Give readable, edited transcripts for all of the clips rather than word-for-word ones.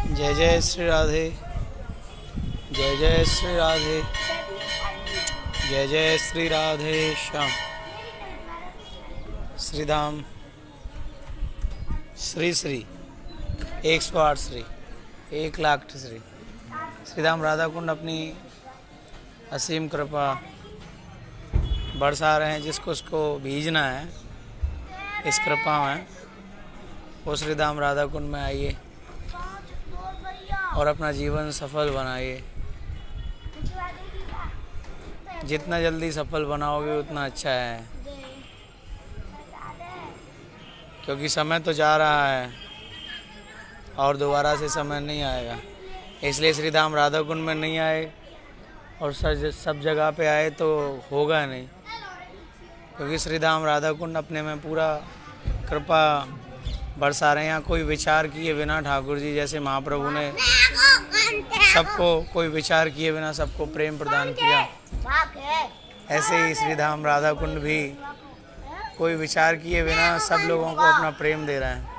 जय जय श्री राधे, जय जय श्री राधे, जय जय श्री राधे श्याम। श्रीधाम श्री श्री 108 श्री 1,00,000 श्री श्रीधाम राधा कुंड अपनी असीम कृपा बरसा रहे हैं। जिसको उसको भीजना है इस कृपा में, वो श्रीधाम राधा कुंड में आइए और अपना जीवन सफल बनाइए। जितना जल्दी सफल बनाओगे उतना अच्छा है, क्योंकि समय तो जा रहा है और दोबारा से समय नहीं आएगा। इसलिए श्रीधाम राधा कुंड में नहीं आए और सब जगह पे आए तो होगा नहीं, क्योंकि श्रीधाम राधा कुंड अपने में पूरा कृपा बरसा रहे हैं। यहाँ कोई विचार किए बिना ठाकुर जी जैसे महाप्रभु ने सबको कोई विचार किए बिना सबको प्रेम प्रदान किया, ऐसे ही श्रीधाम राधा कुंड भी कोई विचार किए बिना सब लोगों को अपना प्रेम दे रहा है।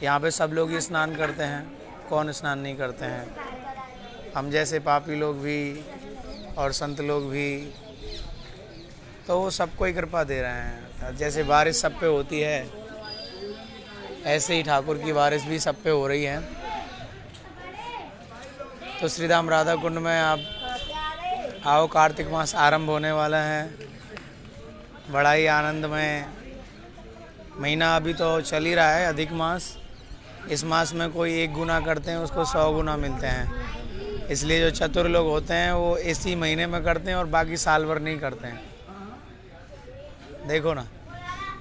यहाँ पे सब लोग ही स्नान करते हैं, कौन स्नान नहीं करते हैं। हम जैसे पापी लोग भी और संत लोग भी, तो वो सबको ही कृपा दे रहे हैं। जैसे बारिश सब पे होती है, ऐसे ही ठाकुर की बारिश भी सब पे हो रही है। तो श्रीधाम राधा कुंड में आप आओ, कार्तिक मास आरंभ होने वाला है। बड़ा ही आनंदमय महीना अभी तो चल ही रहा है, अधिक मास। इस मास में कोई 1 गुना करते हैं उसको 100 गुना मिलते हैं। इसलिए जो चतुर लोग होते हैं वो इसी महीने में करते हैं और बाकी साल भर नहीं करते हैं। देखो ना,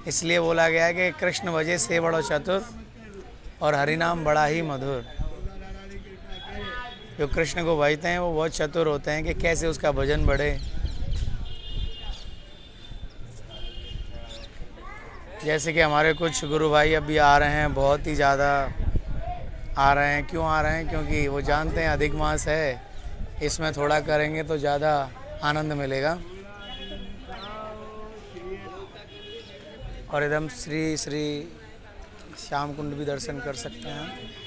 इसलिए बोला गया है कि कृष्ण भजे से बड़ो चतुर और हरिनाम बड़ा ही मधुर। जो कृष्ण को भजते हैं वो बहुत चतुर होते हैं कि कैसे उसका भजन बढ़े। जैसे कि हमारे कुछ गुरु भाई अभी आ रहे हैं, बहुत ही ज़्यादा आ रहे हैं। क्यों आ रहे हैं? क्योंकि वो जानते हैं अधिक मास है, इसमें थोड़ा करेंगे तो ज़्यादा आनंद मिलेगा। और एकदम श्री श्री श्याम कुंड भी दर्शन कर सकते हैं।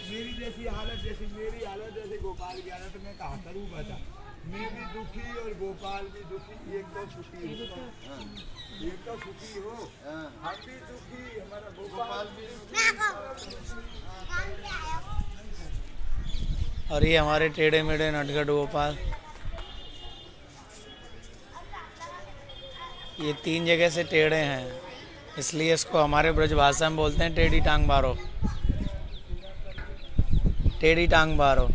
मेरी जैसी हालत, जैसे मेरी हालत, जैसे गोपाल की हालत, मैं कहाँ करूँ बता। मैं भी दुखी और गोपाल भी दुखी, एक तो सुखी हो, एक तो सुखी हो, हम भी दुखी, हमारा गोपाल भी दुखी। और ये हमारे टेढ़े मेढ़े नटखट गोपाल, ये 3 जगह से टेढ़े हैं, इसलिए इसको हमारे ब्रज भाषा में बोलते हैं टेढ़ी टांग बारो। टेढ़ी टांग बारो,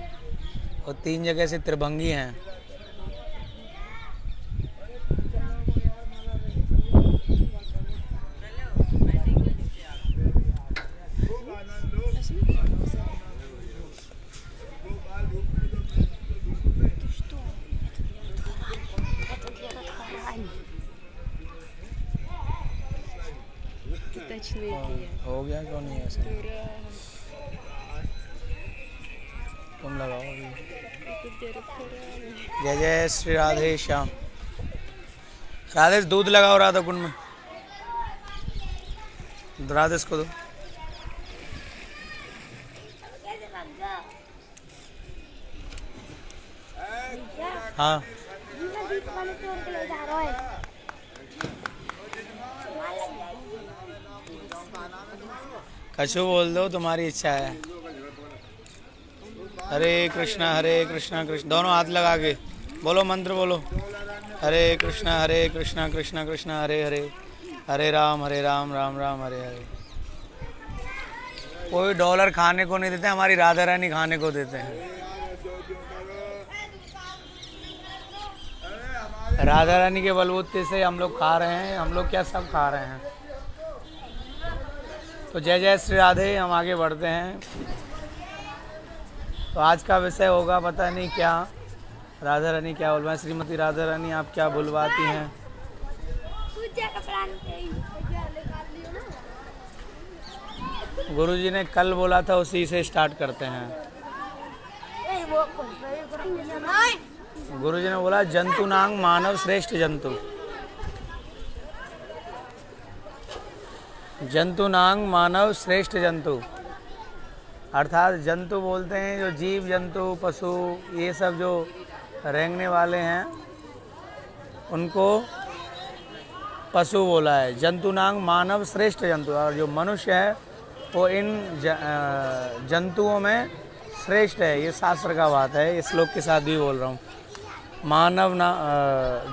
और 3 जगह से त्रिभंगी हैं। हो गया क्यों नहीं ऐसे? तुम लगाओ अभी। जय जय श्री राधे श्याम। राधेश दूध लगाओ राधा कुंड में, राधेश को दो। हाँ कछु बोल दो, तुम्हारी इच्छा है। हरे कृष्णा कृष्ण, दोनों हाथ लगा के बोलो, मंत्र बोलो। हरे कृष्णा कृष्ण कृष्ण हरे हरे, हरे राम राम राम हरे हरे। कोई डॉलर खाने को नहीं देते, हमारी राधा रानी खाने को देते हैं। राधा रानी के बलबूते से हम लोग खा रहे हैं, हम लोग क्या सब खा रहे हैं। तो जय जय श्री राधे, हम आगे बढ़ते हैं। तो आज का विषय होगा पता नहीं क्या, राधा रानी क्या बोलवाएं। श्रीमती राधा रानी आप क्या बुलवाती हैं? गुरुजी ने कल बोला था, उसी से स्टार्ट करते हैं। गुरुजी ने बोला जंतु नांग मानव श्रेष्ठ जंतु, जंतु नांग मानव श्रेष्ठ जंतु। अर्थात जंतु बोलते हैं जो जीव जंतु पशु ये सब जो रेंगने वाले हैं उनको पशु बोला है। जंतुनांग मानव श्रेष्ठ जंतु, और जो मनुष्य है वो इन जंतुओं में श्रेष्ठ है। ये शास्त्र का बात है, इस श्लोक के साथ भी बोल रहा हूँ। मानव ना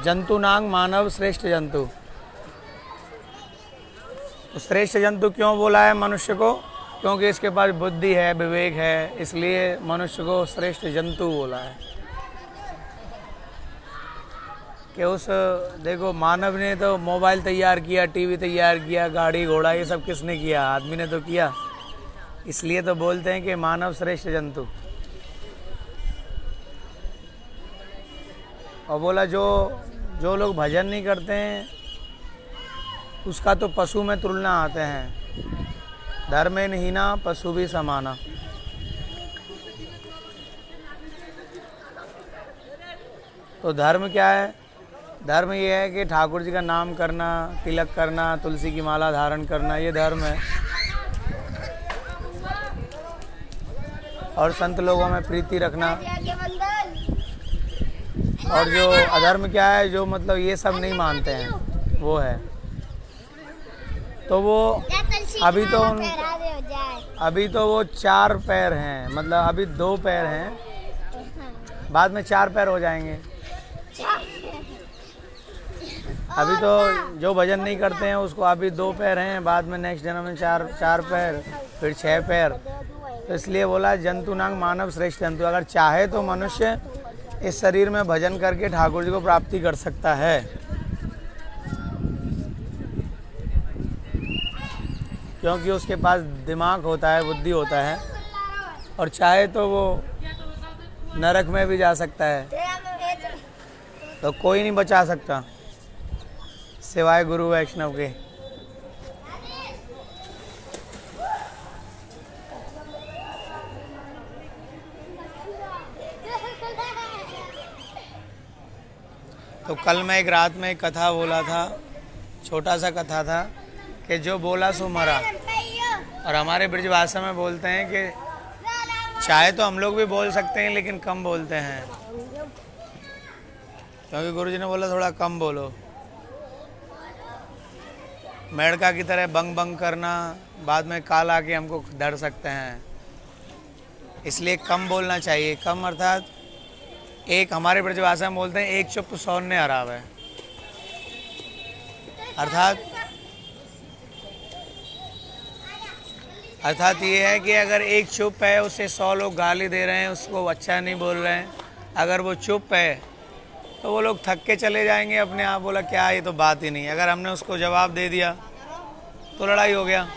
जंतुनांग मानव श्रेष्ठ जंतु। तो श्रेष्ठ जंतु क्यों बोला है मनुष्य को? क्योंकि इसके पास बुद्धि है, विवेक है, इसलिए मनुष्य को श्रेष्ठ जंतु बोला है। कि उस देखो मानव ने तो मोबाइल तैयार किया, टीवी तैयार किया, गाड़ी घोड़ा ये सब किसने किया? आदमी ने तो किया। इसलिए तो बोलते हैं कि मानव श्रेष्ठ जंतु। और बोला जो लोग भजन नहीं करते हैं उसका तो पशु में तुलना आते हैं। धर्मेन हीना पशु भी समाना। तो धर्म क्या है? धर्म ये है कि ठाकुर जी का नाम करना, तिलक करना, तुलसी की माला धारण करना, ये धर्म है। और संत लोगों में प्रीति रखना। और जो अधर्म क्या है? जो मतलब ये सब नहीं मानते हैं वो है। तो वो अभी तो वो 4 पैर हैं, मतलब अभी 2 पैर हैं, बाद में 4 पैर हो जाएंगे। अभी तो जो भजन नहीं करते हैं उसको अभी 2 पैर हैं, बाद में नेक्स्ट जन्म में 4 पैर, फिर 6 पैर। तो इसलिए बोला जंतुनांग मानव श्रेष्ठ जंतु। अगर चाहे तो मनुष्य इस शरीर में भजन करके ठाकुर जी को प्राप्ति कर सकता है। क्योंकि उसके पास दिमाग होता है, बुद्धि होता है, और चाहे तो वो नरक में भी जा सकता है। तो कोई नहीं बचा सकता सिवाय गुरु वैष्णव के। तो कल मैं एक रात में एक कथा बोला था, छोटा सा कथा था कि जो बोला सो मरा। और हमारे ब्रजभाषा में बोलते हैं कि चाहे तो हम लोग भी बोल सकते हैं लेकिन कम बोलते हैं, क्योंकि गुरुजी ने बोला थोड़ा कम बोलो। मेढ़का की तरह बंग बंग करना, बाद में काल आके हमको डर सकते हैं, इसलिए कम बोलना चाहिए। कम अर्थात एक, हमारे ब्रजभाषा में बोलते हैं एक चुप 100 ने हरावे। अर्थात ये है कि अगर एक चुप है उसे 100 लोग गाली दे रहे हैं, उसको अच्छा नहीं बोल रहे हैं, अगर वो चुप है तो वो लोग थक के चले जाएंगे अपने आप। बोला क्या, ये तो बात ही नहीं। अगर हमने उसको जवाब दे दिया तो लड़ाई हो गया।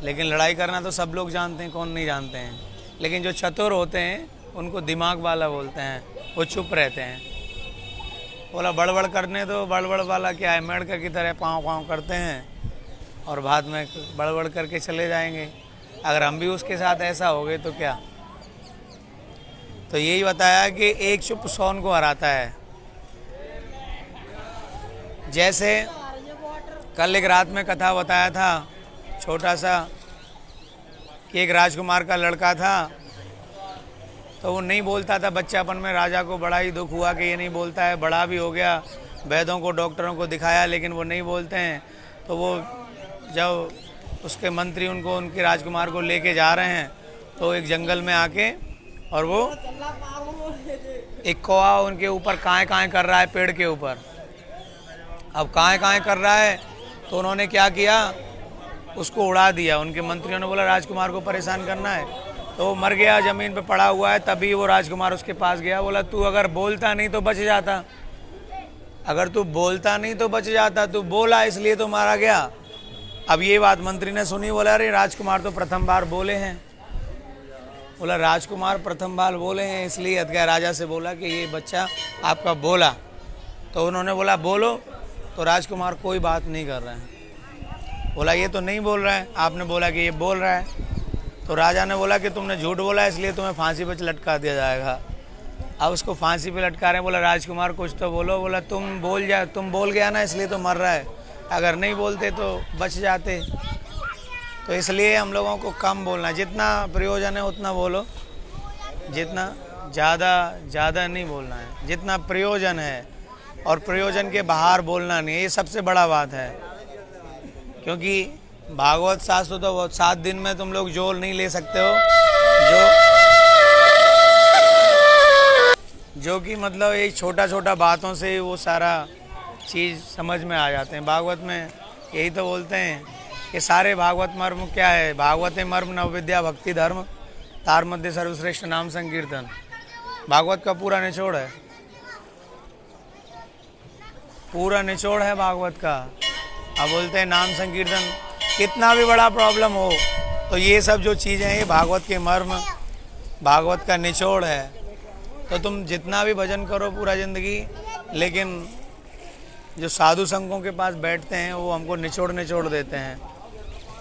लेकिन लड़ाई करना तो सब लोग जानते हैं, कौन नहीं जानते हैं। लेकिन जो चतुर होते हैं उनको दिमाग वाला बोलते हैं, वो चुप रहते हैं। बोला बड़बड़ करने दो, बड़बड़ वाला क्या है, मेढ़का की तरह पाँव पाँव करते हैं और बाद में बड़बड़ करके चले जाएंगे। अगर हम भी उसके साथ ऐसा हो गए तो क्या। तो यही बताया कि एक चुप 100 को हराता है। जैसे कल एक रात में कथा बताया था छोटा सा कि एक राजकुमार का लड़का था, तो वो नहीं बोलता था बच्चापन में। राजा को बड़ा ही दुख हुआ कि ये नहीं बोलता है, बड़ा भी हो गया, वैद्यों को डॉक्टरों को दिखाया लेकिन वो नहीं बोलते हैं। तो वो जब उसके मंत्री उनको उनके राजकुमार को लेके जा रहे हैं तो एक जंगल में आके, और वो एक कौवा उनके ऊपर काएं काएं कर रहा है पेड़ के ऊपर। अब काएं काएं कर रहा है तो उन्होंने क्या किया, उसको उड़ा दिया। उनके मंत्रियों ने बोला राजकुमार को परेशान करना है, तो वो मर गया, ज़मीन पे पड़ा हुआ है। तभी वो राजकुमार उसके पास गया, बोला तू अगर बोलता नहीं तो बच जाता, अगर तू बोलता नहीं तो बच जाता, तू बोला इसलिए तो मारा गया। अब ये बात मंत्री ने सुनी, बोला अरे राजकुमार तो प्रथम बार बोले हैं। बोला राजकुमार प्रथम बार बोले हैं इसलिए अतः राजा से बोला कि ये बच्चा आपका बोला। तो उन्होंने बोला बोलो, तो राजकुमार कोई बात नहीं कर रहे हैं। बोला ये तो नहीं बोल रहा है, आपने बोला कि ये बोल रहा है। तो राजा ने बोला कि तुमने झूठ बोला इसलिए तुम्हें फांसी पे लटका दिया जाएगा। अब उसको फांसी पे लटका रहे हैं। बोला राजकुमार कुछ तो बोलो। बोला तुम बोल गया ना इसलिए तो मर रहा है, अगर नहीं बोलते तो बच जाते। तो इसलिए हम लोगों को कम बोलना, जितना प्रयोजन है उतना बोलो, जितना ज़्यादा नहीं बोलना है, जितना प्रयोजन है, और प्रयोजन के बाहर बोलना नहीं है। ये सबसे बड़ा बात है, क्योंकि भागवत शास्त्र तो 7 दिन में तुम लोग जोल नहीं ले सकते हो, जो कि मतलब एक छोटा बातों से वो सारा चीज़ समझ में आ जाते हैं। भागवत में यही तो बोलते हैं कि सारे भागवत मर्म क्या है, भागवत मर्म नव विद्या भक्ति धर्म तार मध्य सर्वश्रेष्ठ नाम संकीर्तन। भागवत का पूरा निचोड़ है, पूरा निचोड़ है भागवत का। अब बोलते हैं नाम संकीर्तन, कितना भी बड़ा प्रॉब्लम हो तो ये सब जो चीज़ें हैं ये भागवत के मर्म, भागवत का निचोड़ है। तो तुम जितना भी भजन करो पूरा ज़िंदगी, लेकिन जो साधु संघों के पास बैठते हैं वो हमको निचोड़ देते हैं,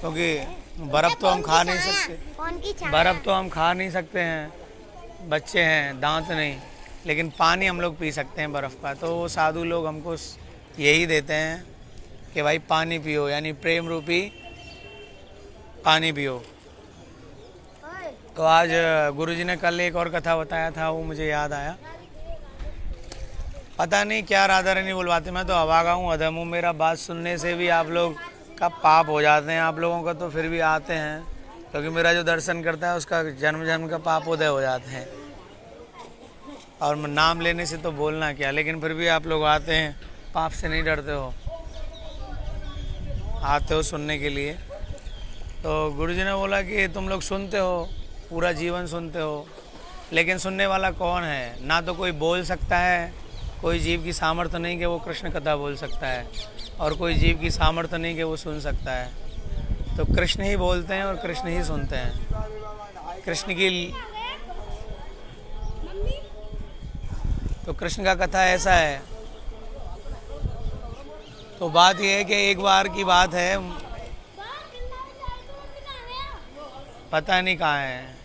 क्योंकि बर्फ़ तो हम खा नहीं सकते, बर्फ़ तो हम खा नहीं सकते हैं, बच्चे हैं, दांत नहीं, लेकिन पानी हम लोग पी सकते हैं बर्फ़ का। तो वो साधु लोग हमको यही देते हैं कि भाई पानी पियो, यानी प्रेम रूपी पानी पियो। तो आज गुरुजी ने कल एक और कथा बताया था, वो मुझे याद आया। पता नहीं क्या राधा रानी बुलवाते, मैं तो अभागा हूँ, अधम हूँ, मेरा बात सुनने से भी आप लोग का पाप हो जाते हैं। आप लोगों का तो फिर भी आते हैं, क्योंकि मेरा जो दर्शन करता है उसका जन्म जन्म का पाप उदय हो जाते हैं। और नाम लेने से तो बोलना क्या, लेकिन फिर भी आप लोग आते हैं, पाप से नहीं डरते हो, आते हो सुनने के लिए। तो गुरुजी ने बोला कि तुम लोग सुनते हो, पूरा जीवन सुनते हो, लेकिन सुनने वाला कौन है? ना तो कोई बोल सकता है, कोई जीव की सामर्थ्य नहीं कि वो कृष्ण कथा बोल सकता है, और कोई जीव की सामर्थ्य नहीं कि वो सुन सकता है। तो कृष्ण ही बोलते हैं और कृष्ण ही सुनते हैं। तो कृष्ण का कथा ऐसा है। तो बात यह है कि एक बार की बात है, पता नहीं कहाँ है,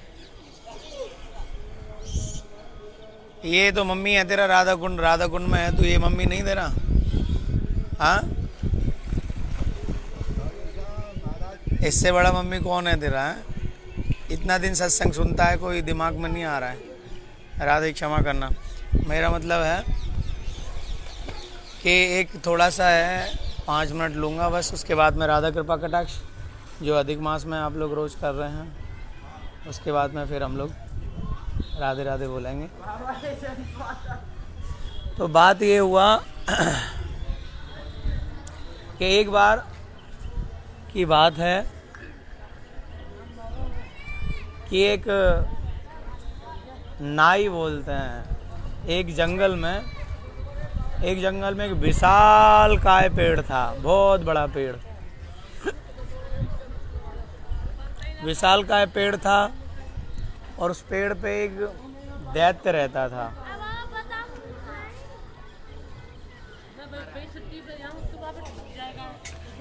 ये तो मम्मी है तेरा, राधा कुंड में है, तो ये मम्मी नहीं तेरा? हाँ, इससे बड़ा मम्मी कौन है तेरा? इतना दिन सत्संग सुनता है, कोई दिमाग में नहीं आ रहा है। राधे क्षमा करना, मेरा मतलब है कि एक थोड़ा सा है, 5 मिनट लूँगा बस, उसके बाद में राधा कृपा कटाक्ष जो अधिक मास में आप लोग रोज़ कर रहे हैं, उसके बाद में फिर हम लोग राधे राधे बोलेंगे। तो बात ये हुआ कि एक बार की बात है कि एक नाई बोलते हैं, एक जंगल में एक विशाल काय पेड़ था, बहुत बड़ा पेड़, विशाल काय पेड़ था, और उस पेड़ पे एक दैत्य रहता था।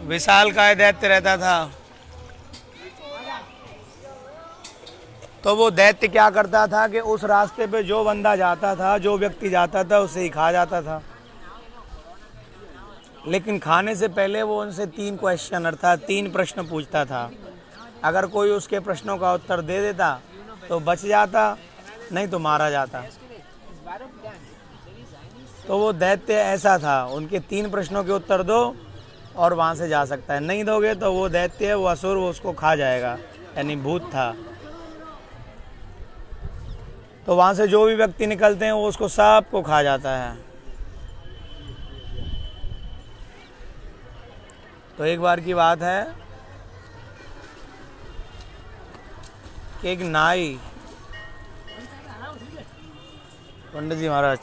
विशाल काय दैत्य रहता था। तो वो दैत्य क्या करता था कि उस रास्ते पे जो बंदा जाता था, जो व्यक्ति जाता था, उसे ही खा जाता था। लेकिन खाने से पहले वो उनसे 3 क्वेश्चन अर्थात 3 प्रश्न पूछता था। अगर कोई उसके प्रश्नों का उत्तर दे देता तो बच जाता, नहीं तो मारा जाता। तो वो दैत्य ऐसा था, उनके 3 प्रश्नों के उत्तर दो और वहाँ से जा सकता है, नहीं दोगे तो वो दैत्य है, वो असुर, वो उसको खा जाएगा, यानी भूत था। तो वहाँ से जो भी व्यक्ति निकलते हैं वो उसको सबको खा जाता है। तो एक बार की बात है कि एक नाई, पंडित जी महाराज,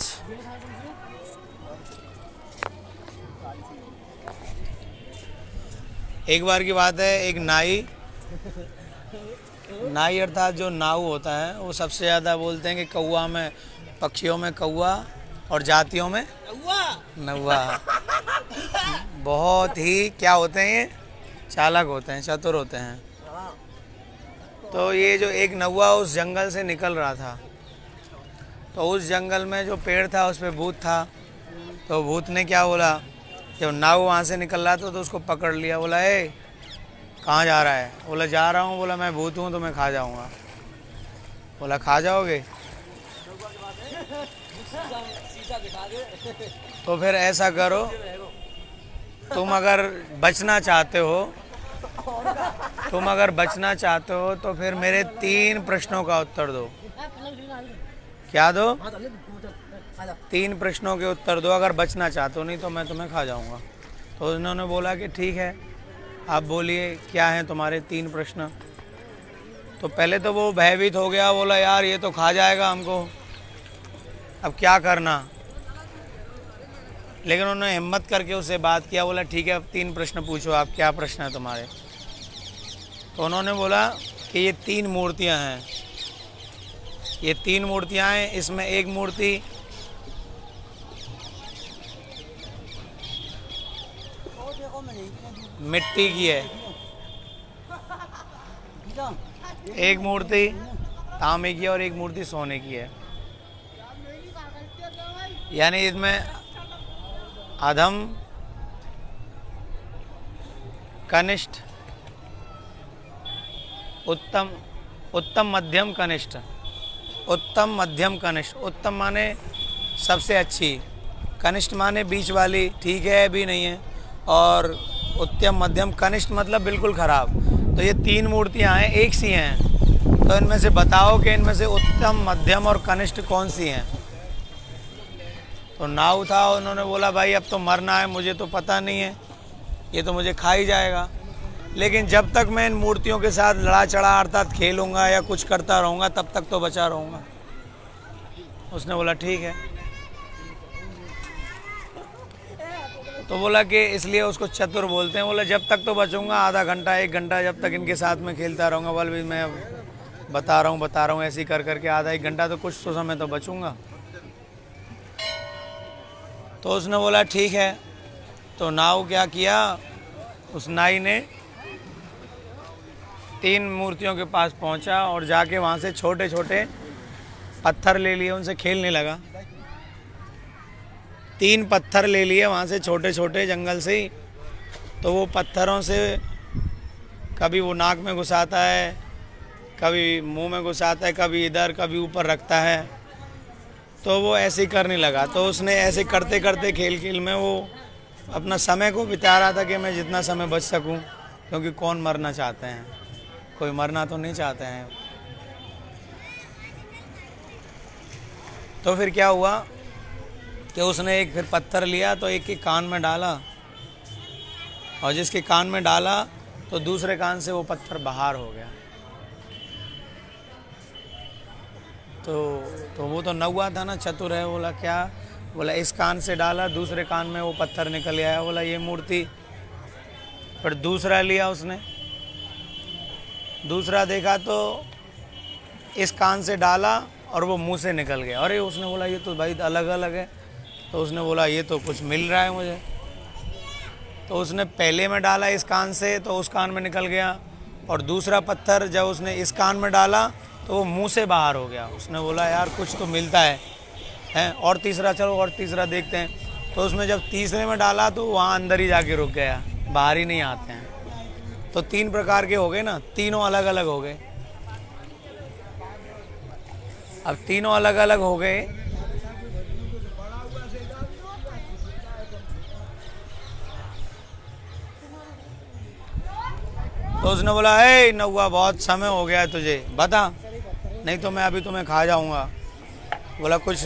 एक बार की बात है, एक नाई अर्थात जो नाऊ होता है, वो सबसे ज़्यादा बोलते हैं कि कौवा में, पक्षियों में कौवा और जातियों में नौवा। बहुत ही क्या होते हैं ये, चालाक होते हैं, चतुर होते हैं। तो ये जो एक नौवा उस जंगल से निकल रहा था, तो उस जंगल में जो पेड़ था उस पर भूत था। तो भूत ने क्या बोला, जब नाव वहाँ से निकल रहा था तो उसको पकड़ लिया, बोला ए कहाँ जा रहा है? बोला जा रहा हूँ। बोला मैं भूत हूँ तो मैं खा जाऊँगा। बोला खा जाओगे? तो फिर ऐसा करो, तुम अगर बचना चाहते हो तो फिर मेरे 3 प्रश्नों का उत्तर दो। क्या दो? 3 प्रश्नों के उत्तर दो अगर बचना चाहते हो, नहीं तो मैं तुम्हें खा जाऊंगा। तो उन्होंने बोला कि ठीक है, आप बोलिए क्या हैं तुम्हारे 3 प्रश्न। तो पहले तो वो भयभीत हो गया, बोला यार ये तो खा जाएगा हमको, अब क्या करना। लेकिन उन्होंने हिम्मत करके उससे बात किया, बोला ठीक है अब 3 प्रश्न पूछो, आप क्या प्रश्न है तुम्हारे। तो उन्होंने बोला कि ये 3 मूर्तियां हैं, ये 3 मूर्तियां हैं, इसमें एक मूर्ति मिट्टी की है, एक मूर्ति तांबे की है और एक मूर्ति सोने की है। यानी इसमें अधम, कनिष्ठ, उत्तम, उत्तम मध्यम कनिष्ठ, उत्तम मध्यम कनिष्ठ। उत्तम माने सबसे अच्छी, कनिष्ठ माने बीच वाली, ठीक है भी नहीं है, और उत्तम मध्यम कनिष्ठ मतलब बिल्कुल ख़राब। तो ये 3 मूर्तियां हैं, एक सी हैं, तो इनमें से बताओ कि इनमें से उत्तम मध्यम और कनिष्ठ कौन सी हैं। तो नाव था, उन्होंने बोला भाई अब तो मरना है, मुझे तो पता नहीं है, ये तो मुझे खा ही जाएगा, लेकिन जब तक मैं इन मूर्तियों के साथ लड़ा चढ़ा अर्थात खेलूँगा या कुछ करता रहूँगा तब तक तो बचा रहूँगा। उसने बोला ठीक है। तो बोला कि इसलिए उसको चतुर बोलते हैं। बोला जब तक तो बचूंगा, आधा घंटा 1 घंटा जब तक इनके साथ में खेलता रहूँगा, बोल भी मैं बता रहा हूँ ऐसे ही कर करके आधा 1 घंटा तो कुछ तो समय तो बचूंगा। तो उसने बोला ठीक है। तो नाव क्या किया, उस नाई ने 3 मूर्तियों के पास पहुंचा और जाके वहाँ से छोटे छोटे पत्थर ले लिए, उनसे खेलने लगा। 3 पत्थर ले लिए वहाँ से छोटे छोटे जंगल से ही। तो वो पत्थरों से कभी वो नाक में घुसाता है, कभी मुंह में घुसाता है, कभी इधर कभी ऊपर रखता है। तो वो ऐसे ही करने लगा। तो उसने ऐसे करते करते खेल खेल में वो अपना समय को बिता रहा था कि मैं जितना समय बच सकूं, क्योंकि कौन मरना चाहते हैं, कोई मरना तो नहीं चाहते हैं। तो फिर क्या हुआ कि उसने एक फिर पत्थर लिया तो एक के कान में डाला, और जिसके कान में डाला तो दूसरे कान से वो पत्थर बाहर हो गया। तो वो तो नौवा था ना, चतुर है। बोला क्या? बोला इस कान से डाला, दूसरे कान में वो पत्थर निकल आया। बोला ये मूर्ति। फिर दूसरा लिया उसने, दूसरा देखा तो इस कान से डाला और वो मुंह से निकल गया। अरे उसने बोला ये तो भाई अलग अलग है। तो उसने बोला ये तो कुछ मिल रहा है मुझे। तो उसने पहले में डाला इस कान से तो उस कान में निकल गया, और दूसरा पत्थर जब उसने इस कान में डाला तो वो मुंह से बाहर हो गया। उसने बोला यार कुछ तो मिलता है, और तीसरा, चलो और तीसरा देखते हैं। तो उसमें जब तीसरे में डाला तो वहाँ अंदर ही जाके रुक गया, बाहर ही नहीं आते हैं। तो 3 प्रकार के हो गए ना, तीनों अलग अलग हो गए। अब तीनों अलग अलग हो गए तो उसने बोला ए नौवा, बहुत समय हो गया है तुझे, बता, नहीं तो मैं अभी तुम्हें खा जाऊंगा। बोला कुछ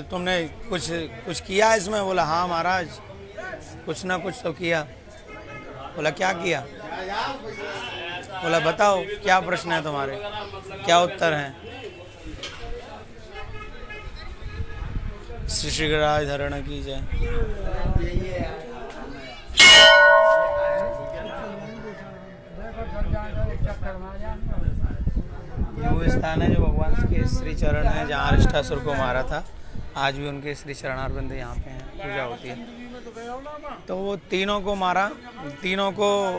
तुमने कुछ किया इसमें? बोला हाँ महाराज, कुछ ना कुछ तो किया। बोला क्या किया? बोला बताओ क्या प्रश्न है तुम्हारे, क्या उत्तर हैं? श्री श्री गणराज धरण की जय। ये वो स्थान है जो भगवान के श्री चरण है, जहाँ अरिष्टासुर को मारा था। आज भी उनके श्री चरणारविंद यहाँ पे हैं, पूजा होती है। तो वो तीनों को मारा, तीनों को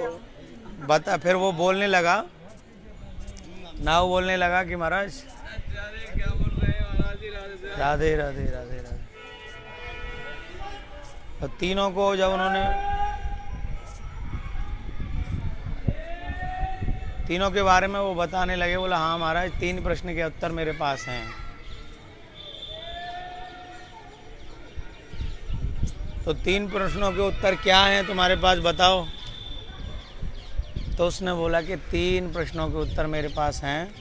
बता। फिर वो बोलने लगा, नाव बोलने लगा कि महाराज राधे राधे राधे राधे। तो तीनों को जब उन्होंने तीनों के बारे में वो बताने लगे। बोला हाँ महाराज, 3 प्रश्न के उत्तर मेरे पास हैं। तो 3 प्रश्नों के उत्तर क्या हैं तुम्हारे पास, बताओ। तो उसने बोला कि 3 प्रश्नों के उत्तर मेरे पास हैं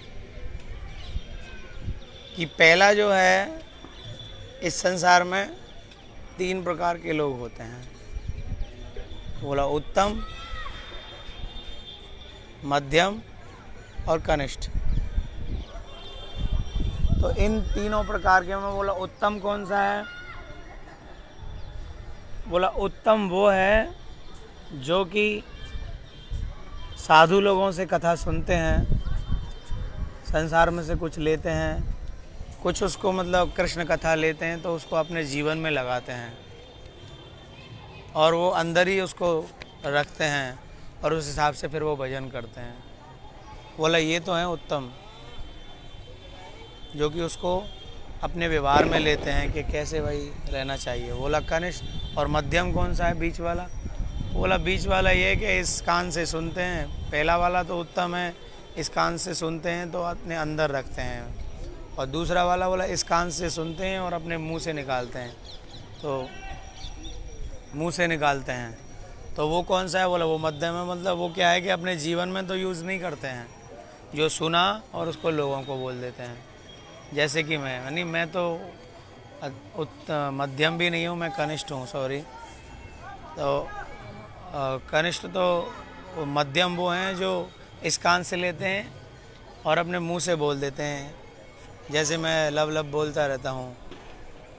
कि पहला जो है, इस संसार में 3 प्रकार के लोग होते हैं। बोला उत्तम, मध्यम और कनिष्ठ। तो इन तीनों प्रकार के में बोला उत्तम कौन सा है? बोला उत्तम वो है जो कि साधु लोगों से कथा सुनते हैं, संसार में से कुछ लेते हैं, कुछ उसको मतलब कृष्ण कथा लेते हैं तो उसको अपने जीवन में लगाते हैं और वो अंदर ही उसको रखते हैं और उस हिसाब से फिर वो भजन करते हैं। बोला ये तो है उत्तम, जो कि उसको अपने व्यवहार में लेते हैं कि कैसे भाई रहना चाहिए। बोला कनिष्ठ। और मध्यम कौन सा है, बीच वाला? बोला बीच वाला ये है कि इस कान से सुनते हैं। पहला वाला तो उत्तम है, इस कान से सुनते हैं तो अपने अंदर रखते हैं, और दूसरा वाला बोला इस कान से सुनते हैं और अपने मुंह से निकालते हैं। तो मुंह से निकालते हैं तो वो कौन सा है? बोला वो मध्यम है। मतलब वो क्या है कि अपने जीवन में तो यूज़ नहीं करते हैं, जो सुना और उसको लोगों को बोल देते हैं। जैसे कि मैं, यानी मैं तो मध्यम भी नहीं हूँ, मैं कनिष्ठ हूँ, सॉरी। तो कनिष्ठ तो मध्यम वो हैं जो इस कान से लेते हैं और अपने मुंह से बोल देते हैं। जैसे मैं लब लब बोलता रहता हूँ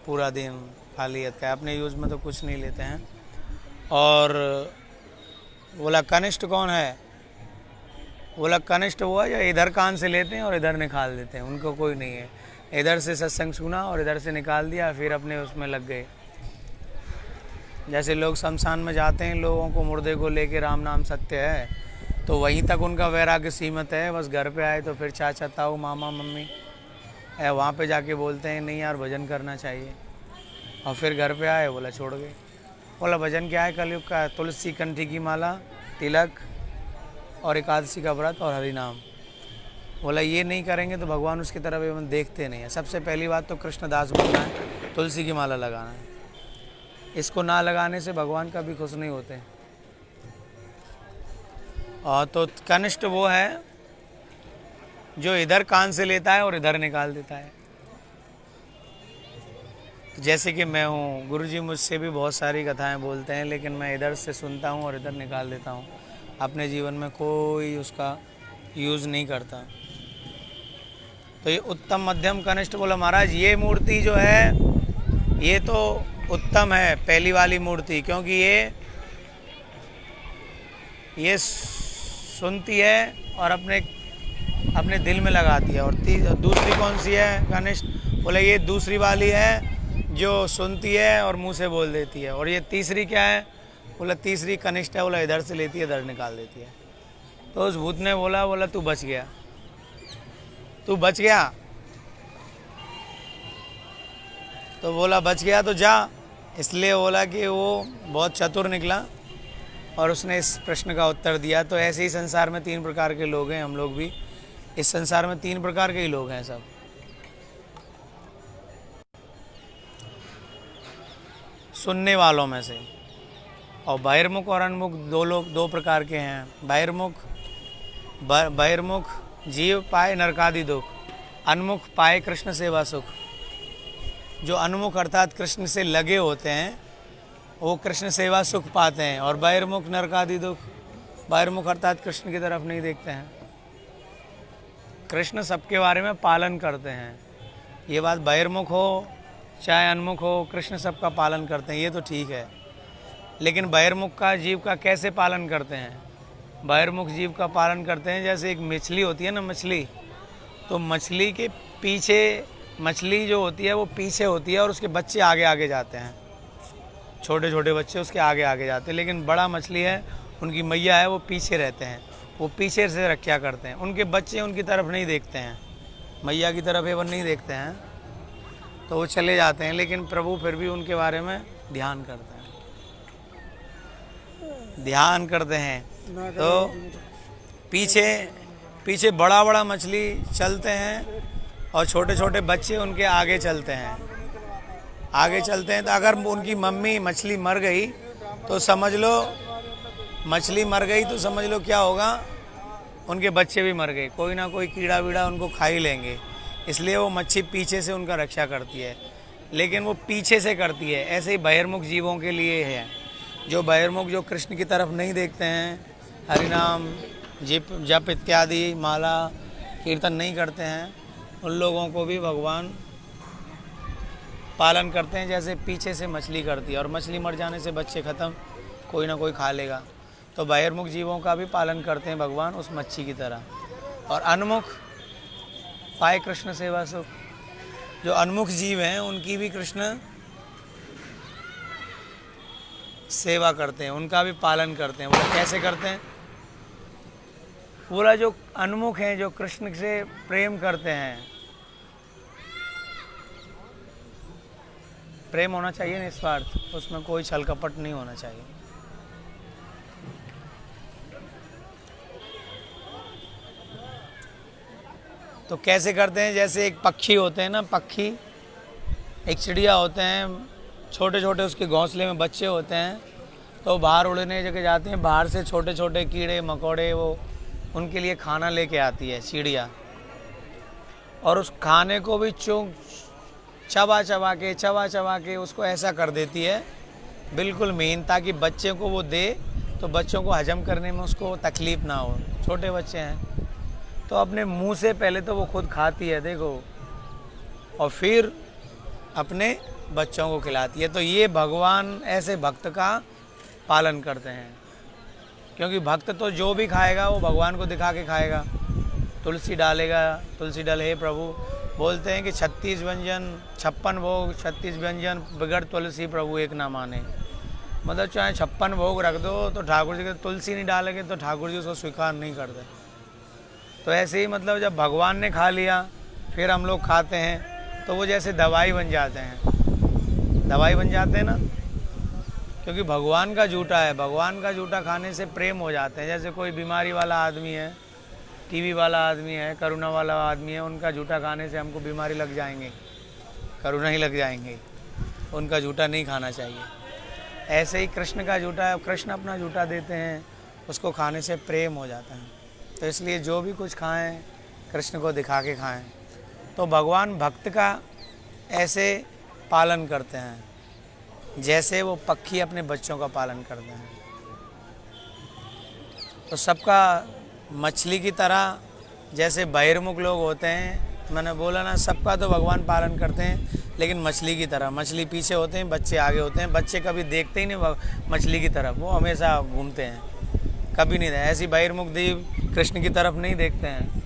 पूरा दिन, खालियत का, अपने यूज़ में तो कुछ नहीं लेते हैं। और बोला कनिष्ठ कौन है? बोला कनिष्ठ वो है जो इधर कान से लेते हैं और इधर निकाल देते हैं, उनको कोई नहीं है। इधर से सत्संग सुना और इधर से निकाल दिया, फिर अपने उसमें लग गए। जैसे लोग शमशान में जाते हैं, लोगों को मुर्दे को लेके राम नाम सत्य है, तो वहीं तक उनका वैराग्य सीमित है। बस घर पे आए तो फिर चाचा ताऊ मामा मम्मी वहाँ पे जाके बोलते हैं नहीं यार भजन करना चाहिए, और फिर घर पे आए बोला छोड़ गए। बोला भजन क्या है कलयुग का? तुलसी कंठी की माला, तिलक और एकादशी का व्रत और हरि नाम। बोला ये नहीं करेंगे तो भगवान उसकी तरफ एवं देखते नहीं है। सबसे पहली बात तो कृष्णदास बनना है, तुलसी की माला लगाना है। इसको ना लगाने से भगवान कभी खुश नहीं होते। और तो कनिष्ठ वो है जो इधर कान से लेता है और इधर निकाल देता है। जैसे कि मैं हूँ, गुरुजी मुझसे भी बहुत सारी कथाएं बोलते हैं, लेकिन मैं इधर से सुनता हूँ और इधर निकाल देता हूँ, अपने जीवन में कोई उसका यूज़ नहीं करता। तो ये उत्तम मध्यम कनिष्ठ। बोला महाराज ये मूर्ति जो है ये तो उत्तम है, पहली वाली मूर्ति, क्योंकि ये सुनती है और अपने दिल में लगाती है। और दूसरी कौन सी है कनिष्ठ? बोले ये दूसरी वाली है जो सुनती है और मुंह से बोल देती है। और ये तीसरी क्या है? बोला तीसरी कनिष्ठ है। बोला इधर से लेती है इधर निकाल देती है। तो उस भूत ने बोला तू बच गया, तू बच गया। तो बोला बच गया तो जा। इसलिए बोला कि वो बहुत चतुर निकला और उसने इस प्रश्न का उत्तर दिया। तो ऐसे ही संसार में 3 प्रकार के लोग हैं, हम लोग भी इस संसार में 3 प्रकार के ही लोग हैं सब। सुनने वालों में से। और बहिर्मुख और अनमुख 2 प्रकार के हैं। बहिर्मुख जीव पाए नरकादि दुख, अनमुख पाए कृष्ण सेवा सुख। जो अनमुख अर्थात कृष्ण से लगे होते हैं वो कृष्ण सेवा सुख पाते हैं, और बहिर्मुख नरकादि दुख। बहिर्मुख अर्थात कृष्ण की तरफ नहीं देखते हैं। कृष्ण सबके बारे में पालन करते हैं, ये बात बहिर्मुख हो चाहे अनमुख हो, कृष्ण सबका पालन करते हैं, ये तो ठीक है। लेकिन बहिर्मुख का जीव का कैसे पालन करते हैं? बहिर्मुख जीव का पालन करते हैं जैसे एक मछली होती है ना, मछली, तो मछली के पीछे, मछली जो होती है वो पीछे होती है और उसके बच्चे आगे आगे जाते हैं, छोटे छोटे बच्चे उसके आगे आगे जाते हैं। लेकिन बड़ा मछली है, उनकी मैया है, वो पीछे रहते हैं, वो पीछे से रक्षा करते हैं। उनके बच्चे उनकी तरफ नहीं देखते हैं, मैया की तरफ एवं नहीं देखते हैं, तो वो चले जाते हैं। लेकिन प्रभु फिर भी उनके बारे में ध्यान करते हैं, ध्यान करते हैं। तो पीछे पीछे बड़ा बड़ा मछली चलते हैं और छोटे छोटे बच्चे उनके आगे चलते हैं। तो अगर उनकी मम्मी मछली मर गई तो समझ लो क्या होगा, उनके बच्चे भी मर गए, कोई ना कोई कीड़ा वीड़ा उनको खा ही लेंगे। इसलिए वो मच्छी पीछे से उनका रक्षा करती है, लेकिन वो पीछे से करती है। ऐसे ही बहिर्मुख जीवों के लिए है, जो बहिर्मुख, जो कृष्ण की तरफ नहीं देखते हैं, हरिनाम जप इत्यादि माला कीर्तन नहीं करते हैं, उन लोगों को भी भगवान पालन करते हैं, जैसे पीछे से मछली करती है। और मछली मर जाने से बच्चे ख़त्म, कोई ना कोई खा लेगा। तो बहिर्मुख जीवों का भी पालन करते हैं भगवान उस मच्छी की तरह। और अनमुख पाए कृष्ण सेवा सुख, जो अनमुख जीव हैं उनकी भी कृष्ण सेवा करते हैं, उनका भी पालन करते हैं। बोला कैसे करते हैं? बोला जो अनमुख हैं, जो कृष्ण से प्रेम करते हैं, प्रेम होना चाहिए निस्वार्थ, उसमें कोई छल कपट नहीं होना चाहिए। तो कैसे करते हैं? जैसे एक पक्षी होते हैं ना, पक्षी, एक चिड़िया होते हैं, छोटे छोटे उसके घोंसले में बच्चे होते हैं, तो बाहर उड़ने जगह जाते हैं, बाहर से छोटे छोटे कीड़े मकोड़े वो उनके लिए खाना लेके आती है चिड़िया, और उस खाने को भी चबा चबा के उसको ऐसा कर देती है बिल्कुल मीन, ताकि बच्चे को वो दे तो बच्चों को हजम करने में उसको तकलीफ़ ना हो। छोटे बच्चे हैं तो अपने मुंह से पहले तो वो खुद खाती है, देखो, और फिर अपने बच्चों को खिलाती है। तो ये भगवान ऐसे भक्त का पालन करते हैं, क्योंकि भक्त तो जो भी खाएगा वो भगवान को दिखा के खाएगा। तुलसी डालेगा, तुलसी डाले, हे प्रभु, बोलते हैं कि 36 व्यंजन 56 भोग 36 व्यंजन बगैर तुलसी प्रभु एक ना माने। मतलब चाहे 56 भोग रख दो तो ठाकुर जी के तुलसी नहीं डालेंगे तो ठाकुर जी उसको स्वीकार नहीं करते। तो ऐसे ही मतलब जब भगवान ने खा लिया फिर हम लोग खाते हैं तो वो जैसे दवाई बन जाते हैं, दवाई बन जाते हैं ना, क्योंकि भगवान का जूठा है। भगवान का जूठा खाने से प्रेम हो जाते हैं। जैसे कोई बीमारी वाला आदमी है, टीबी वाला आदमी है, करुणा वाला आदमी है, उनका जूठा खाने से हमको बीमारी लग जाएंगे, करुणा ही लग जाएंगे, उनका जूठा नहीं खाना चाहिए। ऐसे ही कृष्ण का जूठा है, कृष्ण अपना जूठा देते हैं, उसको खाने से प्रेम हो जाता है। तो इसलिए जो भी कुछ खाएं कृष्ण को दिखा के खाएं। तो भगवान भक्त का ऐसे पालन करते हैं जैसे वो पक्षी अपने बच्चों का पालन करते हैं। तो सबका मछली की तरह जैसे बहिर्मुख लोग होते हैं, मैंने बोला ना, सबका तो भगवान पालन करते हैं, लेकिन मछली की तरह, मछली पीछे होते हैं, बच्चे आगे होते हैं। बच्चे कभी देखते ही नहीं मछली की तरफ, वो हमेशा घूमते हैं, कभी नहीं। ऐसी बहिर्मुख देव कृष्ण की तरफ नहीं देखते हैं,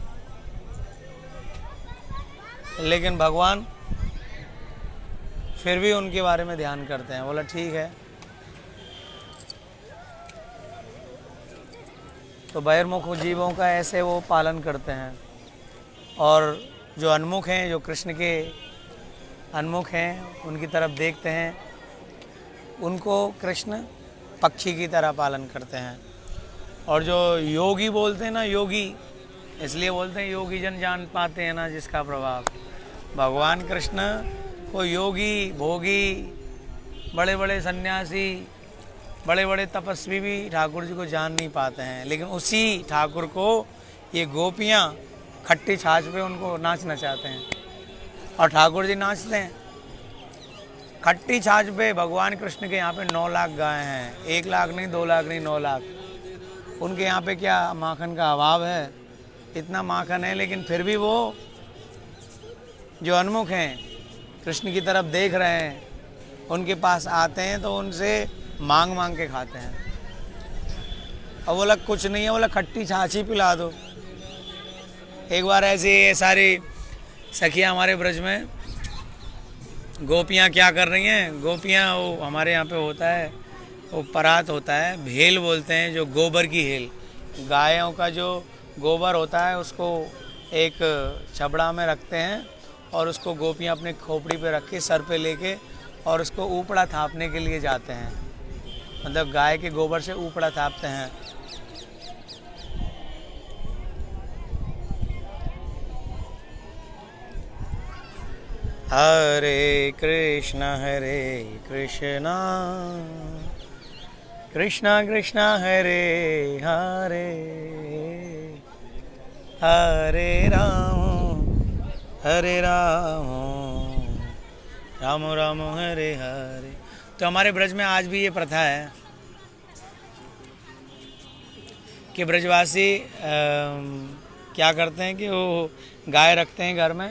लेकिन भगवान फिर भी उनके बारे में ध्यान करते हैं। बोला ठीक है। तो बहिर्मुख जीवों का ऐसे वो पालन करते हैं। और जो अनमुख हैं, जो कृष्ण के अनमुख हैं, उनकी तरफ देखते हैं, उनको कृष्ण पक्षी की तरह पालन करते हैं। और जो योगी बोलते हैं ना, योगी इसलिए बोलते हैं योगी जन जान पाते हैं ना जिसका प्रभाव। भगवान कृष्ण को योगी, भोगी, बड़े बड़े सन्यासी, बड़े बड़े तपस्वी भी ठाकुर जी को जान नहीं पाते हैं, लेकिन उसी ठाकुर को ये गोपियाँ खट्टी छाछ पे उनको नाच नचाते हैं, और ठाकुर जी नाचते हैं खट्टी छाछ पे। भगवान कृष्ण के यहाँ पे 9 लाख गाय हैं, 1 लाख नहीं, 2 लाख नहीं, 9 लाख। उनके यहाँ पे क्या माखन का अभाव है? इतना माखन है, लेकिन फिर भी वो जो अनमुख हैं, कृष्ण की तरफ देख रहे हैं, उनके पास आते हैं तो उनसे मांग मांग के खाते हैं। और बोला कुछ नहीं है, बोला खट्टी छाछ ही पिला दो। एक बार ऐसे सारी सखियाँ हमारे ब्रज में गोपियाँ क्या कर रही हैं, गोपियाँ, वो हमारे यहाँ पे होता है, वो परात होता है, भेल बोलते हैं, जो गोबर की हेल, गायों का जो गोबर होता है उसको एक छबड़ा में रखते हैं, और उसको गोपियाँ अपने खोपड़ी पे रख के सर पे लेके और उसको ऊपड़ा थापने के लिए जाते हैं। मतलब गाय के गोबर से ऊपड़ा थापते हैं। हरे कृष्णा कृष्णा कृष्णा हरे हरे, हरे राम राम राम हरे हरे। तो हमारे ब्रज में आज भी ये प्रथा है कि ब्रजवासी क्या करते हैं कि वो गाय रखते हैं घर में।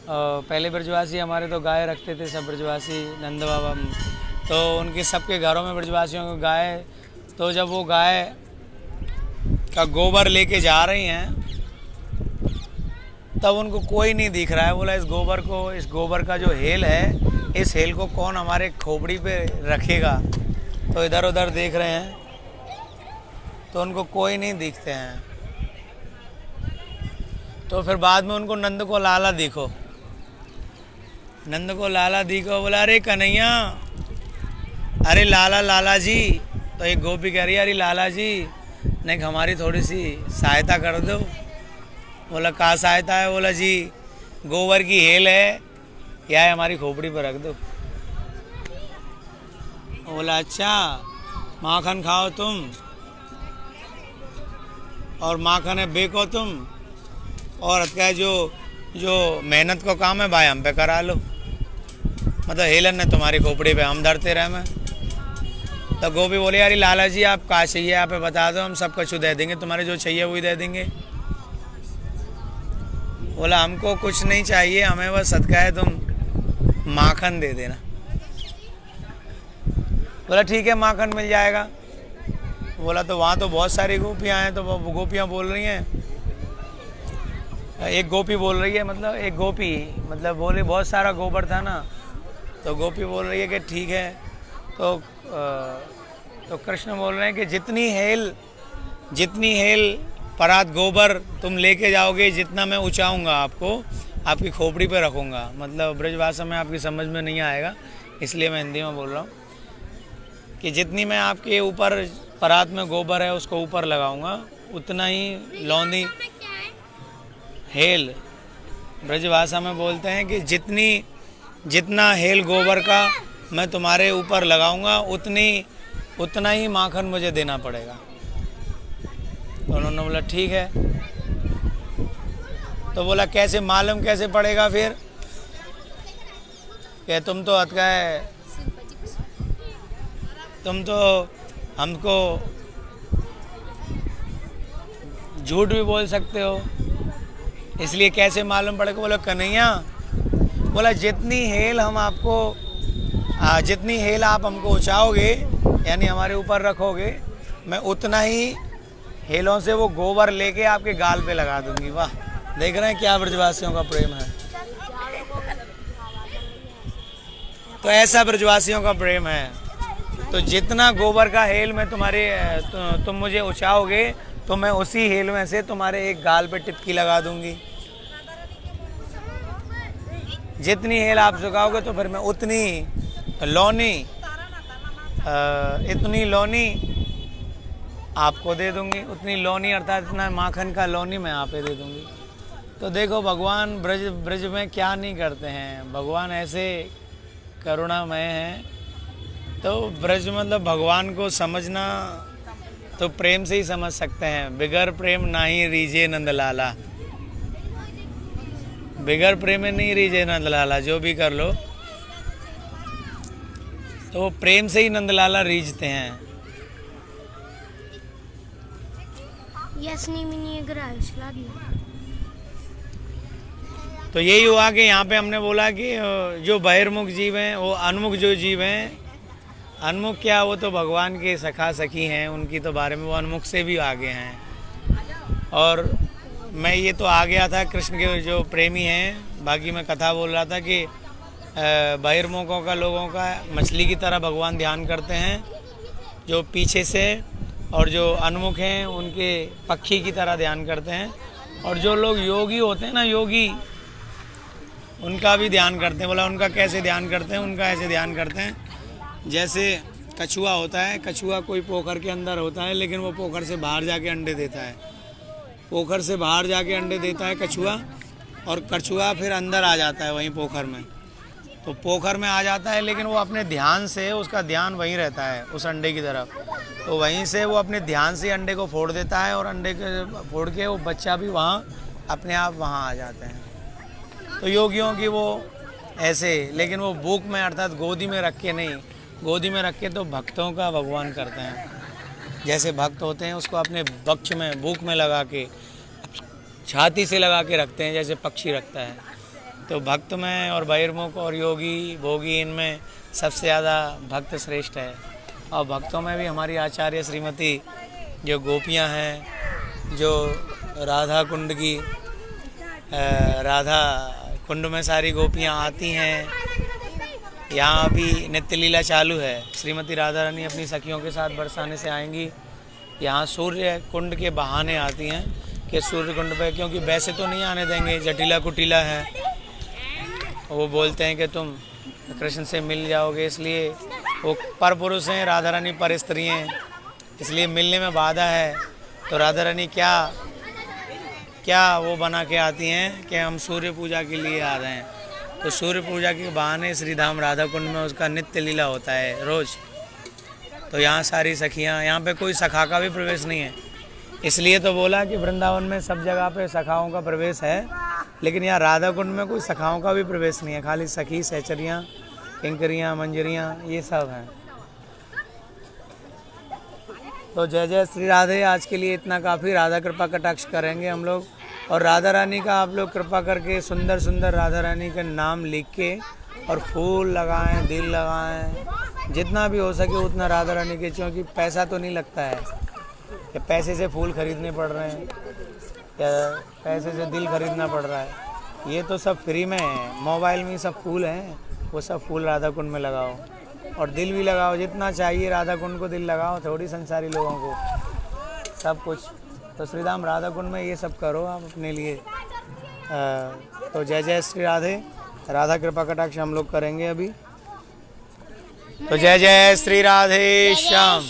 पहले ब्रजवासी हमारे तो गाय रखते थे, सब ब्रजवासी नंद बाबा, तो उनके सबके घरों में ब्रजवासियों को गाय। तो जब वो गाय का गोबर लेके जा रही हैं तब उनको कोई नहीं दिख रहा है। बोला इस गोबर का जो हेल है, इस हेल को कौन हमारे खोपड़ी पे रखेगा। तो इधर उधर देख रहे हैं तो उनको कोई नहीं दिखते हैं। तो फिर बाद में उनको नंद को लाला दिखो, बोला अरे कन्हैया, अरे लाला जी। तो एक गोपी कह रही है अरे लाला जी, नहीं हमारी थोड़ी सी सहायता कर दो। बोला क्या सहायता है। बोला जी गोबर की हेल है, या है हमारी खोपड़ी पर रख दो। बोला अच्छा, माखन खाओ तुम और माखन है बेको तुम, और क्या जो मेहनत को काम है भाई हम पे करा लो, मतलब हेलन ने तुम्हारी खोपड़ी पे हम धरते रहे में। तो गोपी बोले अरे लाला जी आप क्या चाहिए आप बता दो, हम सब कुछ दे देंगे, तुम्हारे जो चाहिए वही दे देंगे। बोला हमको कुछ नहीं चाहिए, हमें बस सदका है, तुम माखन दे देना। बोला ठीक है माखन मिल जाएगा। बोला तो वहाँ तो बहुत सारी गोपियाँ हैं, तो वो गोपियाँ बोल रही हैं, एक गोपी बोल रही है, मतलब बोले बहुत सारा गोबर था ना, तो गोपी बोल रही है कि ठीक है। तो कृष्ण बोल रहे हैं कि जितनी हेल परात गोबर तुम लेके जाओगे, जितना मैं ऊँचाऊँगा आपको आपकी खोपड़ी पे रखूँगा। मतलब ब्रजभाषा में आपकी समझ में नहीं आएगा, इसलिए मैं हिंदी में बोल रहा हूँ कि जितनी मैं आपके ऊपर परात में गोबर है उसको ऊपर लगाऊंगा, उतना ही लौंदी हेल, ब्रजभाषा में बोलते हैं कि जितना हेल गोबर का मैं तुम्हारे ऊपर लगाऊंगा उतना ही माखन मुझे देना पड़ेगा। तो उन्होंने बोला ठीक है। तो बोला कैसे मालूम कैसे पड़ेगा फिर, कि तुम तो तुम तो हमको झूठ भी बोल सकते हो, इसलिए कैसे मालूम पड़ेगा। बोला कन्हैया, बोला जितनी हेल आप हमको उचाओगे यानी हमारे ऊपर रखोगे, मैं उतना ही हेलों से वो गोबर लेके आपके गाल पे लगा दूंगी। वाह, देख रहे हैं क्या ब्रजवासियों का प्रेम है। तो ऐसा ब्रजवासियों का प्रेम है। तो जितना गोबर का हेल में तुम मुझे उचाओगे तो मैं उसी हेल में से तुम्हारे एक गाल पे टिपकी लगा दूंगी। जितनी हेल आप झुकाओगे तो फिर मैं इतनी लौनी आपको दे दूंगी, उतनी लौनी अर्थात इतना माखन का लौनी मैं आप पे दे दूंगी। तो देखो भगवान ब्रज में क्या नहीं करते हैं, भगवान ऐसे करुणामय हैं। तो ब्रज मतलब भगवान को समझना तो प्रेम से ही समझ सकते हैं। बिगर प्रेम नाही रीजे नंदलाला, बिगर प्रेम नहीं रीजे नंदलाला, जो भी कर लो तो वो प्रेम से ही नंदलाला रीझते हैं। तो यही हुआ कि यहाँ पे हमने बोला कि जो बहिर्मुख जीव हैं, वो अनमुख जो जीव हैं, अनमुख क्या, वो तो भगवान के सखा सखी हैं, उनकी तो बारे में वो अनमुख से भी आगे हैं। और मैं ये तो आ गया था कृष्ण के जो प्रेमी हैं, बाकी मैं कथा बोल रहा था कि बहिर्मुखों का लोगों का मछली की तरह भगवान ध्यान करते हैं जो पीछे से, और जो अनमुख हैं उनके पक्षी की तरह ध्यान करते हैं। और जो लोग योगी होते हैं ना, योगी, उनका भी ध्यान करते हैं। बोला उनका कैसे ध्यान करते हैं, उनका ऐसे ध्यान करते हैं जैसे कछुआ होता है। कछुआ कोई पोखर के अंदर होता है, लेकिन वो पोखर से बाहर जाके अंडे देता है। पोखर से बाहर जाके अंडे देता है कछुआ, और कछुआ फिर अंदर आ जाता है वहीं पोखर में। तो पोखर में आ जाता है, लेकिन वो अपने ध्यान से, उसका ध्यान वहीं रहता है उस अंडे की तरफ। तो वहीं से वो अपने ध्यान से अंडे को फोड़ देता है, और अंडे के फोड़ के वो बच्चा भी वहाँ अपने आप वहाँ आ जाते हैं। तो योगियों की वो ऐसे, लेकिन वो बुक में अर्थात गोदी में रख के नहीं, गोदी में रख के तो भक्तों का भगवान करते हैं। जैसे भक्त होते हैं उसको अपने वक्ष में, बुक में लगा के, छाती से लगा के रखते हैं, जैसे पक्षी रखता है। तो भक्त में और बहिर्मुख और योगी भोगी, इनमें सबसे ज़्यादा भक्त श्रेष्ठ है। और भक्तों में भी हमारी आचार्य श्रीमती जो गोपियां हैं, जो राधा कुंड की, राधा कुंड में सारी गोपियां आती हैं। यहाँ अभी नित्य लीला चालू है। श्रीमती राधा रानी अपनी सखियों के साथ बरसाने से आएंगी। यहाँ सूर्य कुंड के बहाने आती हैं कि सूर्य कुंड पे, क्योंकि वैसे तो नहीं आने देंगे, जटिला कुटिला है। वो बोलते हैं कि तुम कृष्ण से मिल जाओगे, इसलिए वो पर पुरुष हैं, राधा रानी पर स्त्री हैं, इसलिए मिलने में बाधा है। तो राधा रानी क्या वो बना के आती हैं कि हम सूर्य पूजा के लिए आ रहे हैं। तो सूर्य पूजा के बहाने श्रीधाम राधा कुंड में उसका नित्य लीला होता है रोज़। तो यहाँ सारी सखियाँ, यहाँ पे कोई सखा का भी प्रवेश नहीं है, इसलिए तो बोला कि वृंदावन में सब जगह पे सखाओं का प्रवेश है, लेकिन यहाँ राधा कुंड में कोई सखाओं का भी प्रवेश नहीं है, खाली सखी, सहचरियाँ, किंकरियाँ, मंजरियाँ, ये सब हैं। तो जय जय श्री राधे। आज के लिए इतना काफ़ी। राधा कृपा कटाक्ष करेंगे हम लोग, और राधा रानी का आप लोग कृपा करके सुंदर सुंदर राधा रानी के नाम लिख के और फूल लगाएं, दिल लगाएं, जितना भी हो सके उतना राधा रानी के, क्योंकि पैसा तो नहीं लगता है कि पैसे से फूल खरीदने पड़ रहे हैं या पैसे से दिल खरीदना पड़ रहा है। ये तो सब फ्री में है, मोबाइल में सब फूल हैं, वो सब फूल राधा कुंड में लगाओ और दिल भी लगाओ, जितना चाहिए राधा कुंड को दिल लगाओ, थोड़ी संसारी लोगों को सब कुछ। तो श्रीधाम राधा कुंड में ये सब करो आप अपने लिए। तो जय जय श्री राधे। राधा कृपा कटाक्ष हम लोग करेंगे अभी। तो जय जय श्री राधे श्याम।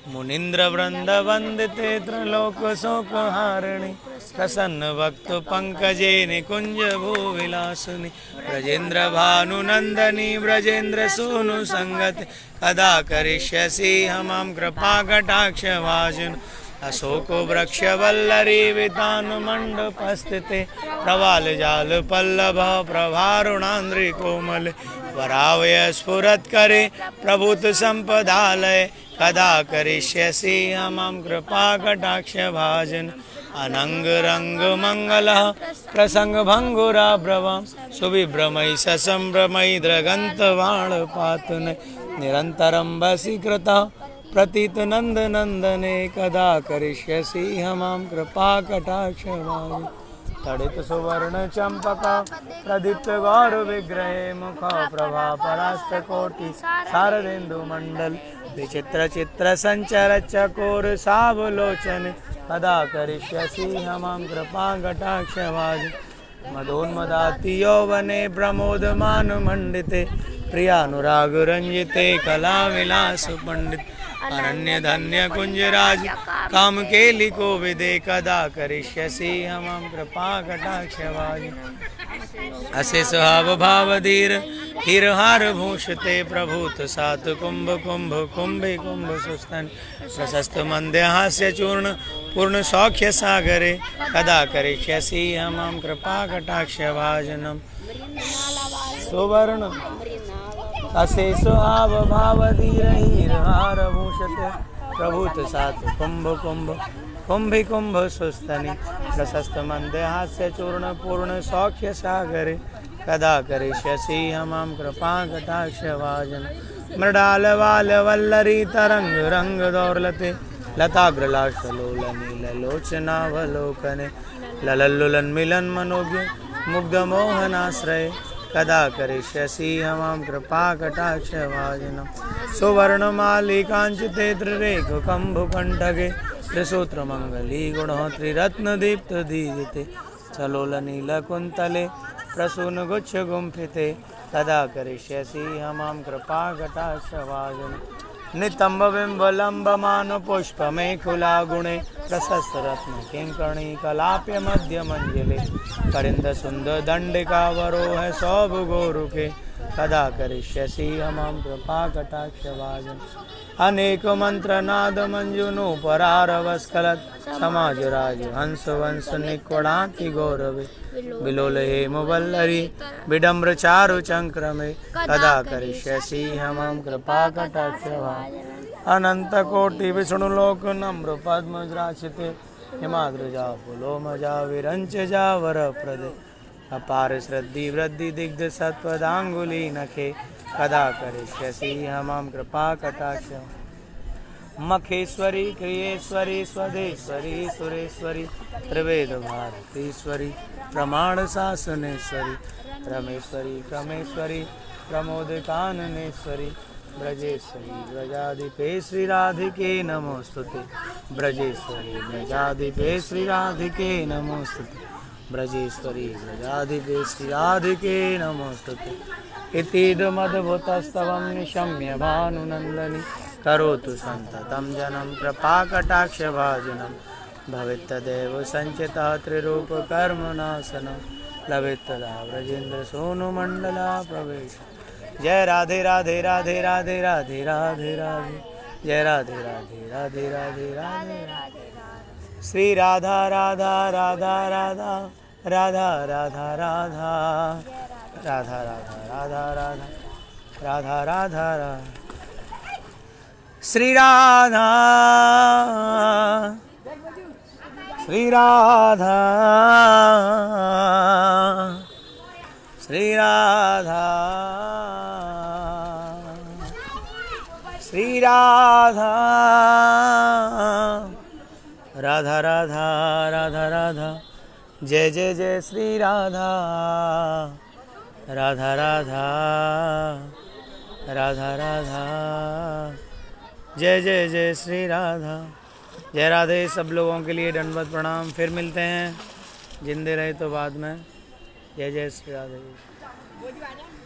मुनिंद्र वृंद वंदिते त्रिलोक शोक हारिणी, प्रसन्न भक्त पंकजे निकुंज भूविलासिनी, ब्रजेंद्र भानुनंदनी ब्रजेंद्र सोनु संगत, कदा करिष्यसि हमां कृपा कटाक्ष भाजन। अशोक वृक्ष वल्लरी वितान मंडपस्थिते, प्रवाल जाल पल्लभ प्रभारुणान्द्रि कोमल, वरावय स्फुरत् करे प्रभुत संपदालय, कदा करिष्यसि हमां कृपा कटाक्ष भाजन। अनंग रंग मंगल प्रसंग भंगुरा ब्रवम, सुविभ्रमई ससंभ्रमई द्रगंत बाण पातुन, निरंतरम वशीकृत प्रतीत नंद नंदने, कदा करिष्यसि हमां कृपा कटाक्ष भाजन। तड़ित सुवर्ण चंपका प्रदीप्त गौर विग्रहे, मुख प्रभा परास्त कोटि शारदेन्दु मंडल, विचित्र चित्र संचर चकोर सावलोचन, कदा करिष्यसि हमां कृपा कटाक्ष भाजन। मदोन्मदाति यौवने प्रमोदमान मंडिते, प्रियानुराग रंजिते कला विलास पंडित, अरण्य धन्य कुंजराज काम केलि कोविदे, कदा करिष्यसि हमां कृपा कटाक्ष भाजन। असे स्वभाव भावधीर हीरहार भूषते, प्रभूत सात कुंभ कुंभ कुंभे कुंभ सुस्तन, प्रशस्त मंद हास्य चूर्ण पूर्ण सौख्य सागरे, कदा करिष्यसि हमां कृपा कटाक्ष भाजनम। सुवर्ण अशेष भाव भावधीर हीरहार भूषते, प्रभूत सात कुंभ कुंभ कुंभि कुंभ सुस्तनि, प्रशस्त मंद हास्य चूर्ण पूर्ण सौख्य सागरे, कदा करिष्यसि हमां कृपा कटाक्ष भाजन। मृडाल वाल वल्लरी तरंग रंग दौर्लते, लताग्रलाशलोलनी ललोचनावलोकने, ललल्लुलन मिलन मनोज्ञ मुग्ध मोहनाश्रय, कदा करिष्यसि हमां कृपा कटाक्ष भाजनम। सुवर्णमालिकांचिते त्रिरेख कंभुकंठगे, त्रिसूत्र मंगली गुणोत्री रत्न दीप्त दीजिते, चलोलनील कुंतले प्रसून गुच्छ गुंफिते, कदा करिष्यसि हमां कृपा कटाक्ष भाजन। नितंब बिंबलंबमान पुष्पमेखुला गुणे प्रशस्त रत्न किंकणी कलाप्य मध्य मंजले करिंद सुंदर दंडिका वरोह सौभ गोरुखे कदा करिष्यसि हमां कृपा कटाक्ष भाजन अनेक मंत्र नाद मंजुनु परारवस्खलत समाज राज हंस वंश निकुड़ाति गौरवे बिलोल हेम वल्लरी विडम्र चारु चंक्रमे कदा करिष्यसि हमां कृपा कटाक्ष भाजन अनंत कोटि विष्णु लोक नम्र पद्मद्राक्षिते हिमाद्रजा पुलोमजा विरंच जा वर प्रदे अपार श्रद्धि वृद्धि दिग्ध सत्पदांगुली नखे कदा करिष्यसि हमां कृपा कटाक्ष मखेश्वरी क्रियेश्वरी स्वदेश्वरी सुरेश्वरी त्रिवेद भारतीश्वरी प्रमाण शासनेश्वरी रमेश्वरी क्रमेश्वरी प्रमोद काननेश्वरी ब्रजेश्वरी ब्रजाधिपे श्री राधिके नमोस्तुते ब्रजेश्वरी ब्रजाधिपे श्री राधिके नमोस्तुते ब्रजेश्वरी ब्रजाधिपे श्री राधिके नमोस्तुते इतीदमद्भुतस्तवं निशम्य भानुनन्दनि करोतु सन्ततं जनं कृपाकटाक्षभाजनं भवेत्तदेव सञ्चितः त्रिरूपकर्मनाशनं लभेत्तदा व्रजेन्द्र सोनुमण्डला प्रवेश जय राधे राधे राधे राधे राधे राधे राधे जय राधे राधे राधे राधे राधे श्री राधा राधा राधा राधा राधा राधा राधा राधा राधा राधा राधा राधा राधा राधा श्री राधा श्री राधा श्री राधा श्री राधा राधा राधा राधा राधा जय जय जय श्री राधा राधा राधा राधा राधा जय जय जय श्री राधा जय राधे। सब लोगों के लिए दंडवत प्रणाम। फिर मिलते हैं, जिंदे रहे तो बाद में। जय जय श्री राधे।